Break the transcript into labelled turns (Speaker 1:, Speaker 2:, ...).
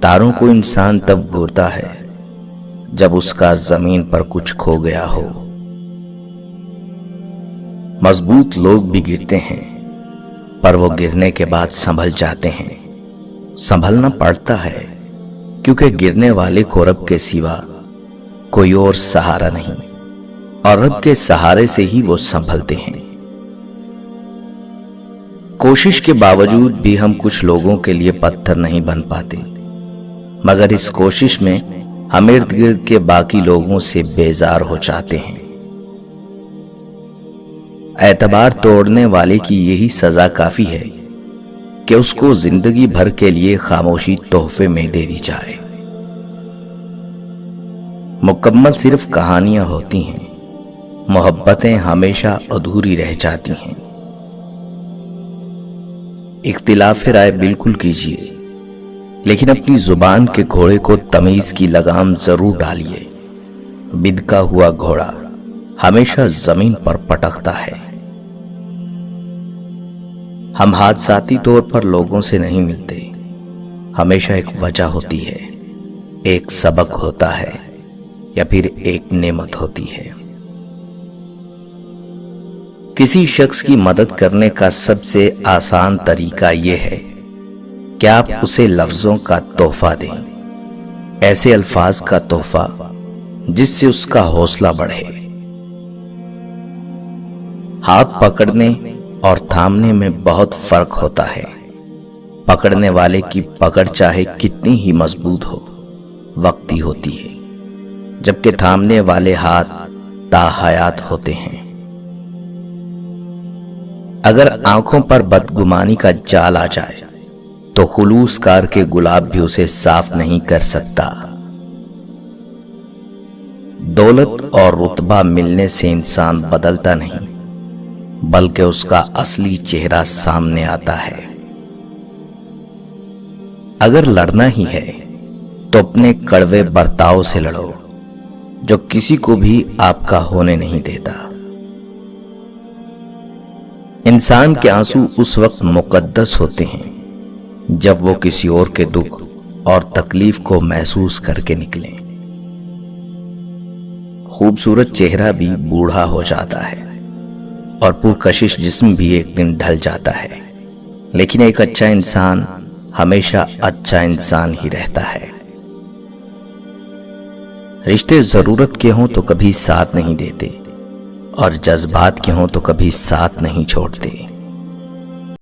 Speaker 1: تاروں کو انسان تب گھورتا ہے جب اس کا زمین پر کچھ کھو گیا ہو۔ مضبوط لوگ بھی گرتے ہیں، پر وہ گرنے کے بعد سنبھل جاتے ہیں۔ سنبھلنا پڑتا ہے کیونکہ گرنے والے کو رب کے سوا کوئی اور سہارا نہیں، اور رب کے سہارے سے ہی وہ سنبھلتے ہیں۔ کوشش کے باوجود بھی ہم کچھ لوگوں کے لیے پتھر نہیں بن پاتے، مگر اس کوشش میں ہم ارد گرد کے باقی لوگوں سے بیزار ہو جاتے ہیں۔ اعتبار توڑنے والے کی یہی سزا کافی ہے کہ اس کو زندگی بھر کے لیے خاموشی تحفے میں دے دی جائے۔ مکمل صرف کہانیاں ہوتی ہیں، محبتیں ہمیشہ ادھوری رہ جاتی ہیں۔ اختلاف رائے بالکل کیجیے، لیکن اپنی زبان کے گھوڑے کو تمیز کی لگام ضرور ڈالیے۔ بدکا ہوا گھوڑا ہمیشہ زمین پر پٹکتا ہے۔ ہم حادثاتی طور پر لوگوں سے نہیں ملتے، ہمیشہ ایک وجہ ہوتی ہے، ایک سبق ہوتا ہے، یا پھر ایک نعمت ہوتی ہے۔ کسی شخص کی مدد کرنے کا سب سے آسان طریقہ یہ ہے کہ آپ اسے لفظوں کا تحفہ دیں، ایسے الفاظ کا تحفہ جس سے اس کا حوصلہ بڑھے۔ ہاتھ پکڑنے اور تھامنے میں بہت فرق ہوتا ہے۔ پکڑنے والے کی پکڑ چاہے کتنی ہی مضبوط ہو، وقتی ہوتی ہے، جبکہ تھامنے والے ہاتھ تاحیات ہوتے ہیں۔ اگر آنکھوں پر بدگمانی کا جال آ جائے تو خلوص کار کے گلاب بھی اسے صاف نہیں کر سکتا۔ دولت اور رتبہ ملنے سے انسان بدلتا نہیں، بلکہ اس کا اصلی چہرہ سامنے آتا ہے۔ اگر لڑنا ہی ہے تو اپنے کڑوے برتاؤ سے لڑو جو کسی کو بھی آپ کا ہونے نہیں دیتا۔ انسان کے آنسو اس وقت مقدس ہوتے ہیں جب وہ کسی اور کے دکھ اور تکلیف کو محسوس کر کے نکلیں۔ خوبصورت چہرہ بھی بوڑھا ہو جاتا ہے اور پرکشش جسم بھی ایک دن ڈھل جاتا ہے، لیکن ایک اچھا انسان ہمیشہ اچھا انسان ہی رہتا ہے۔ رشتے ضرورت کے ہوں تو کبھی ساتھ نہیں دیتے، اور جذبات کے ہوں تو کبھی ساتھ نہیں چھوڑتے۔